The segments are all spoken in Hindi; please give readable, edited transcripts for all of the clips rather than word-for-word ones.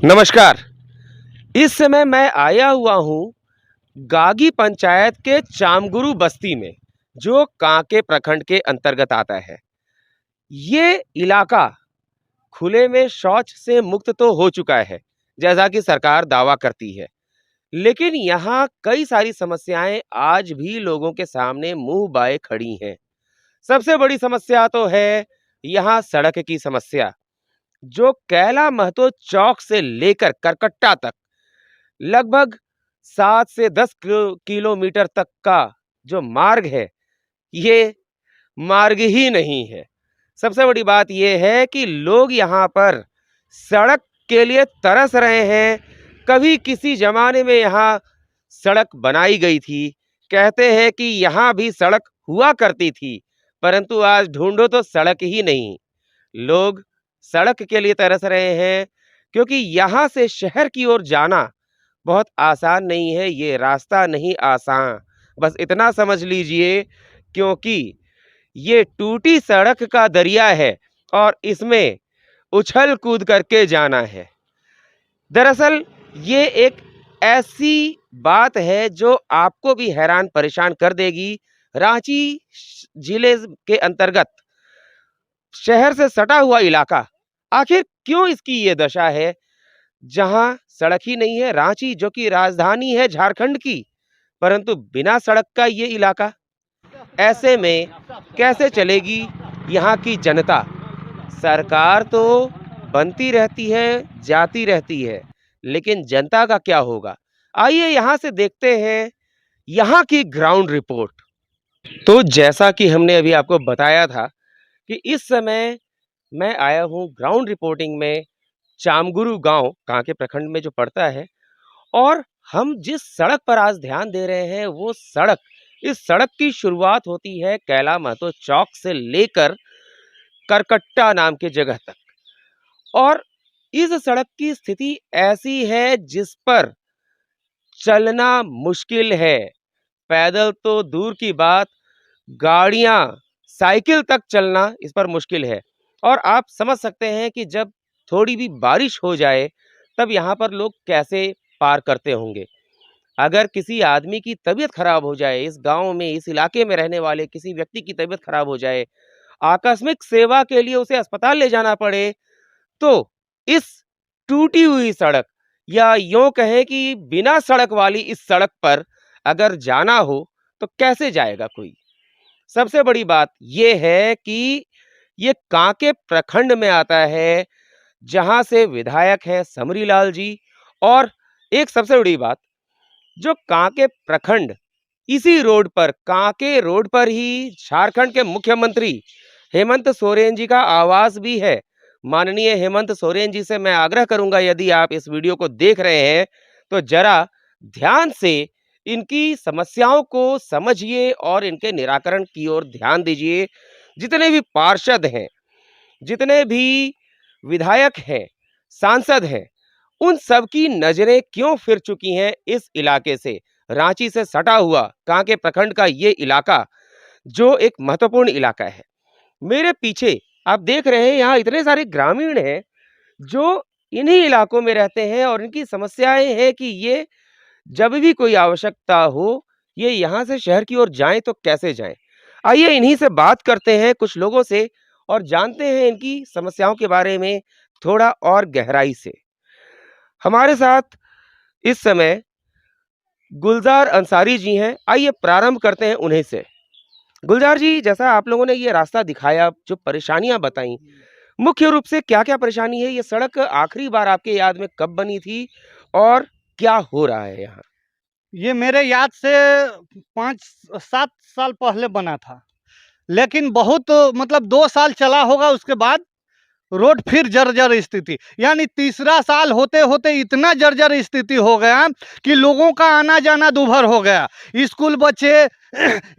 नमस्कार। इस समय मैं आया हुआ हूँ गागी पंचायत के चामगुरु बस्ती में, जो कांके प्रखंड के अंतर्गत आता है। ये इलाका खुले में शौच से मुक्त तो हो चुका है, जैसा कि सरकार दावा करती है, लेकिन यहाँ कई सारी समस्याएं आज भी लोगों के सामने मुंह बाए खड़ी हैं। सबसे बड़ी समस्या तो है यहाँ सड़क की समस्या, जो कैला महतो चौक से लेकर करकट्टा तक लगभग 7 से 10 किलोमीटर तक का जो मार्ग है, ये मार्ग ही नहीं है। सबसे बड़ी बात ये है कि लोग यहाँ पर सड़क के लिए तरस रहे हैं। कभी किसी ज़माने में यहाँ सड़क बनाई गई थी। कहते हैं कि यहाँ भी सड़क हुआ करती थी, परंतु आज ढूँढो तो सड़क ही नहीं। लोग सड़क के लिए तरस रहे हैं, क्योंकि यहाँ से शहर की ओर जाना बहुत आसान नहीं है। ये रास्ता नहीं आसान, बस इतना समझ लीजिए, क्योंकि ये टूटी सड़क का दरिया है और इसमें उछल कूद करके जाना है। दरअसल ये एक ऐसी बात है जो आपको भी हैरान परेशान कर देगी। रांची जिले के अंतर्गत शहर से सटा हुआ इलाका, आखिर क्यों इसकी ये दशा है? जहां सड़क ही नहीं है, रांची जो कि राजधानी है झारखंड की, परंतु बिना सड़क का ये इलाका, ऐसे में कैसे चलेगी यहाँ की जनता? सरकार तो बनती रहती है, जाती रहती है, लेकिन जनता का क्या होगा? आइए यहाँ से देखते हैं यहाँ की ग्राउंड रिपोर्ट। तो जैसा कि हमने अभी आपको बताया था कि इस समय मैं आया हूँ ग्राउंड रिपोर्टिंग में चामगुरु गांव कांके प्रखंड में जो पड़ता है, और हम जिस सड़क पर आज ध्यान दे रहे हैं वो सड़क, इस सड़क की शुरुआत होती है कैला महतो चौक से लेकर करकट्टा नाम के जगह तक। और इस सड़क की स्थिति ऐसी है जिस पर चलना मुश्किल है। पैदल तो दूर की बात, गाड़ियां, साइकिल तक चलना इस पर मुश्किल है। और आप समझ सकते हैं कि जब थोड़ी भी बारिश हो जाए तब यहाँ पर लोग कैसे पार करते होंगे। अगर किसी आदमी की तबीयत खराब हो जाए, इस गांव में, इस इलाके में रहने वाले किसी व्यक्ति की तबीयत खराब हो जाए, आकस्मिक सेवा के लिए उसे अस्पताल ले जाना पड़े, तो इस टूटी हुई सड़क, या यूं कहें कि बिना सड़क वाली इस सड़क पर अगर जाना हो तो कैसे जाएगा कोई? सबसे बड़ी बात यह है कि ये कांके प्रखंड में आता है, जहां से विधायक हैं समरीलाल जी। और एक सबसे बड़ी बात, जो कांके प्रखंड, इसी रोड पर, कांके रोड पर ही झारखंड के मुख्यमंत्री हेमंत सोरेन जी का आवास भी है। माननीय हेमंत सोरेन जी से मैं आग्रह करूंगा, यदि आप इस वीडियो को देख रहे हैं तो जरा ध्यान से इनकी समस्याओं को समझिए और इनके निराकरण की ओर ध्यान दीजिए। जितने भी पार्षद हैं, जितने भी विधायक हैं, सांसद हैं, उन सब की नजरें क्यों फिर चुकी हैं इस इलाके से? रांची से सटा हुआ कांके प्रखंड का ये इलाका, जो एक महत्वपूर्ण इलाका है। मेरे पीछे आप देख रहे हैं, यहाँ इतने सारे ग्रामीण हैं जो इन्हीं इलाकों में रहते हैं, और इनकी समस्याएं हैं कि ये जब भी कोई आवश्यकता हो, ये यहाँ से शहर की ओर जाएं तो कैसे जाएं। आइए इन्हीं से बात करते हैं, कुछ लोगों से, और जानते हैं इनकी समस्याओं के बारे में थोड़ा और गहराई से। हमारे साथ इस समय गुलजार अंसारी जी हैं। आइए प्रारंभ करते हैं उन्हीं से। गुलजार जी, जैसा आप लोगों ने ये रास्ता दिखाया, जो परेशानियां बताई, मुख्य रूप से क्या-क्या परेशानी है? ये सड़क आखिरी बार आपके याद में कब बनी थी और क्या हो रहा है यहाँ? ये मेरे याद से 5-7 साल पहले बना था, लेकिन बहुत मतलब 2 साल चला होगा, उसके बाद रोड फिर जर्जर स्थिति, यानी तीसरा साल होते-होते इतना जर्जर स्थिति हो गया कि लोगों का आना-जाना दूभर हो गया। स्कूल बच्चे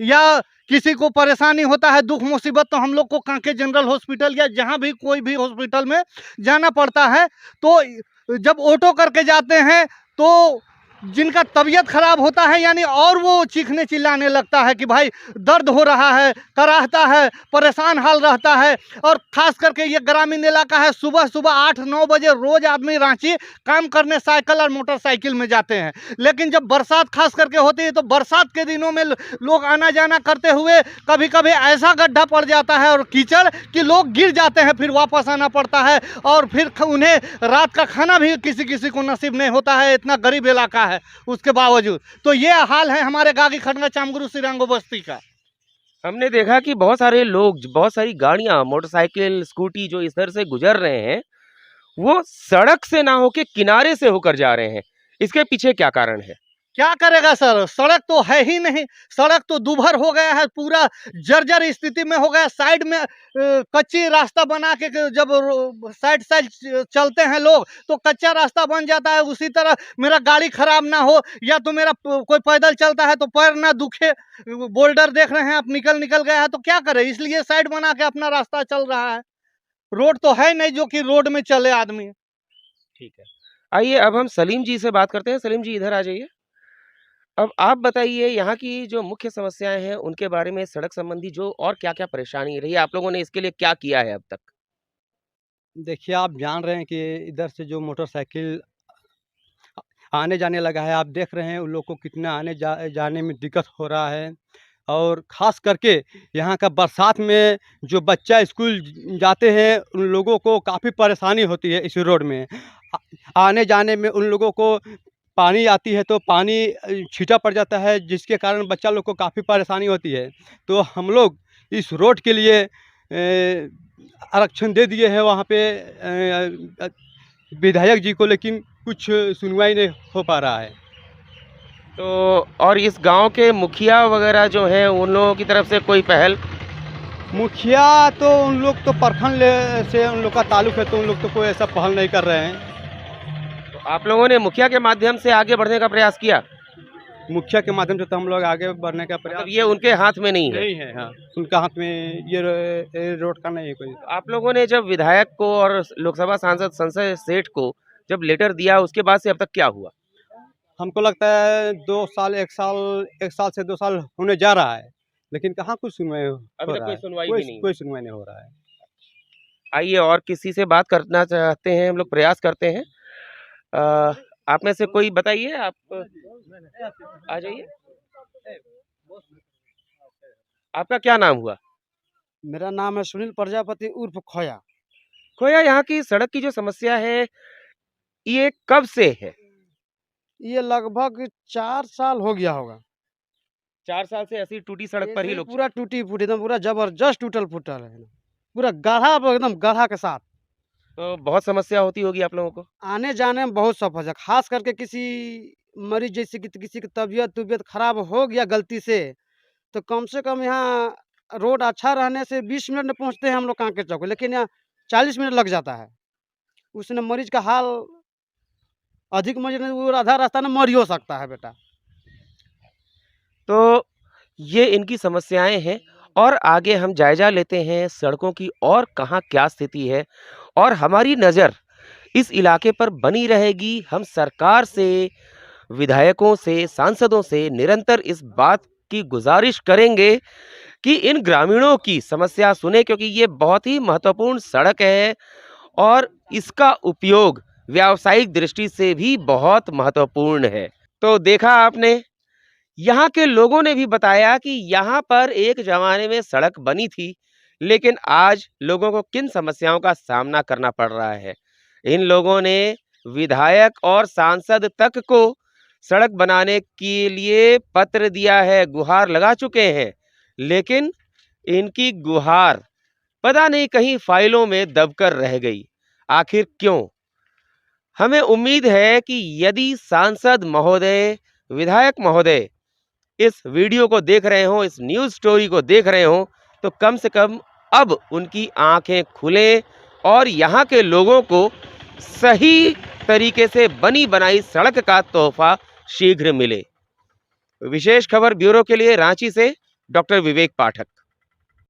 या किसी को परेशानी होता है, दुख मुसीबत, तो हम लोग को कांके जनरल हॉस्पिटल या जहाँ भी कोई भी हॉस्पिटल में जाना पड़ता है। तो जब ऑटो करके जाते हैं तो जिनका तबीयत खराब होता है, यानी और वो चीखने चिल्लाने लगता है कि भाई दर्द हो रहा है, कराहता है, परेशान हाल रहता है। और ख़ास करके ये ग्रामीण इलाका है, सुबह-सुबह 8-9 बजे रोज़ आदमी रांची काम करने साइकिल और मोटरसाइकिल में जाते हैं। लेकिन जब बरसात ख़ास करके होती है तो बरसात के दिनों में लोग आना-जाना करते हुए कभी-कभी ऐसा गड्ढा पड़ जाता है और कीचड़ कि लोग गिर जाते हैं, फिर वापस आना पड़ता है और फिर उन्हें रात का खाना भी किसी-किसी को नसीब नहीं होता है, इतना गरीब इलाका है उसके बावजूद। तो ये हाल है हमारे गागी खड़ंगा चामगुरु सिरांगो बस्ती का। हमने देखा कि बहुत सारे लोग, बहुत सारी गाड़ियां, मोटरसाइकिल, स्कूटी जो इधर से गुजर रहे हैं, वो सड़क से ना होके किनारे से होकर जा रहे हैं। इसके पीछे क्या कारण है? क्या करेगा सर, सड़क तो है ही नहीं, सड़क तो दूभर हो गया है, पूरा जर्जर स्थिति में हो गया। साइड में कच्ची रास्ता बना के जब साइड साइड चलते हैं लोग तो कच्चा रास्ता बन जाता है। उसी तरह मेरा गाड़ी खराब ना हो या तो मेरा कोई पैदल चलता है तो पैर ना दुखे। बोल्डर देख रहे हैं आप निकल गया है तो क्या करे, इसलिए साइड बना के अपना रास्ता चल रहा है। रोड तो है नहीं जो कि रोड में चले आदमी। ठीक है, आइए अब हम सलीम जी से बात करते हैं। सलीम जी इधर आ जाइए। अब आप बताइए यहाँ की जो मुख्य समस्याएं हैं उनके बारे में, सड़क संबंधी जो और क्या-क्या परेशानी रही है, आप लोगों ने इसके लिए क्या किया है अब तक? देखिए, आप जान रहे हैं कि इधर से जो मोटरसाइकिल आने जाने लगा है, आप देख रहे हैं उन लोग को कितना जाने में दिक्कत हो रहा है। और ख़ास करके यहाँ का बरसात में जो बच्चा स्कूल जाते हैं, उन लोगों को काफ़ी परेशानी होती है इस रोड में। आने जाने में उन लोगों को पानी आती है तो पानी छींटा पड़ जाता है, जिसके कारण बच्चा लोग को काफ़ी परेशानी होती है। तो हम लोग इस रोड के लिए आरक्षण दे दिए हैं वहाँ पे विधायक जी को, लेकिन कुछ सुनवाई नहीं हो पा रहा है। तो और इस गांव के मुखिया वगैरह जो हैं उन लोगों की तरफ से कोई पहल? मुखिया तो उन लोग तो प्रखंड से उन लोग का ताल्लुक है, तो उन लोग तो कोई ऐसा पहल नहीं कर रहे हैं। तो आप लोगों ने मुखिया के माध्यम से आगे बढ़ने का प्रयास किया? मुखिया के माध्यम से तो हम लोग आगे बढ़ने का प्रयास मतलब ये उनके हाथ में नहीं है? नहीं है। हाँ, उनका हाथ में ये रोड का नहीं है कोई। आप लोगों ने जब विधायक को और लोकसभा सांसद संजय सेठ को जब लेटर दिया, उसके बाद से अब तक क्या हुआ? हमको लगता है 2 साल 1 साल से 2 साल होने जा रहा है, लेकिन कहाँ कुछ सुनवाई हो अभी तक रहा कोई है। सुनवाई भी नहीं कोई हुई। सुनवाई नहीं हो रहा है। आइए और किसी से बात करना चाहते हैं, हम लोग प्रयास करते हैं। आप में से कोई बताइए, आप आ जाइए। आपका क्या नाम हुआ? मेरा नाम है सुनील प्रजापति उर्फ खोया। खोया, यहाँ की सड़क की जो समस्या है, ये कब से है? ये लगभग 4 साल हो गया होगा। 4 साल से ऐसी टूटी सड़क पर ऐसे ही ही लोग पूरा टूटी-फूटी एकदम पूरा ज़बरदस्त टूटल-फूटल है। पूरा गड्ढा एकदम गड्ढा के साथ। तो बहुत समस्या होती होगी आप लोगों को? आने-जाने में बहुत सफ़र है। ख़ास करके किसी मरीज़ जैसे कि किसी की तबीयत ख़राब हो गया गलती से, तो कम से कम यहाँ रोड अच्छा रहने से 20 मिनट में पहुँचते हैं हम लोग कांके चौक, लेकिन यहाँ 40 मिनट लग जाता है। उसने मरीज़ का हाल अधिक मरीज़ नहीं, वो आधा रास्ता में मर ही हो सकता है बेटा। तो ये इनकी समस्याएं हैं और आगे हम जायजा लेते हैं सड़कों की और कहाँ क्या स्थिति है, और हमारी नज़र इस इलाके पर बनी रहेगी। हम सरकार से, विधायकों से, सांसदों से निरंतर इस बात की गुजारिश करेंगे कि इन ग्रामीणों की समस्या सुने, क्योंकि ये बहुत ही महत्वपूर्ण सड़क है और इसका उपयोग व्यावसायिक दृष्टि से भी बहुत महत्वपूर्ण है। तो देखा आपने, यहाँ के लोगों ने भी बताया कि यहाँ पर एक ज़माने में सड़क बनी थी, लेकिन आज लोगों को किन समस्याओं का सामना करना पड़ रहा है। इन लोगों ने विधायक और सांसद तक को सड़क बनाने के लिए पत्र दिया है, गुहार लगा चुके हैं, लेकिन इनकी गुहार पता नहीं कहीं फाइलों में दबकर रह गई। आखिर क्यों? हमें उम्मीद है कि यदि सांसद महोदय, विधायक महोदय इस वीडियो को देख रहे हों, इस न्यूज़ स्टोरी को देख रहे हों, तो कम से कम अब उनकी आंखें खुलें और यहाँ के लोगों को सही तरीके से बनी बनाई सड़क का तोहफा शीघ्र मिले। विशेष खबर ब्यूरो के लिए रांची से डॉक्टर विवेक पाठक।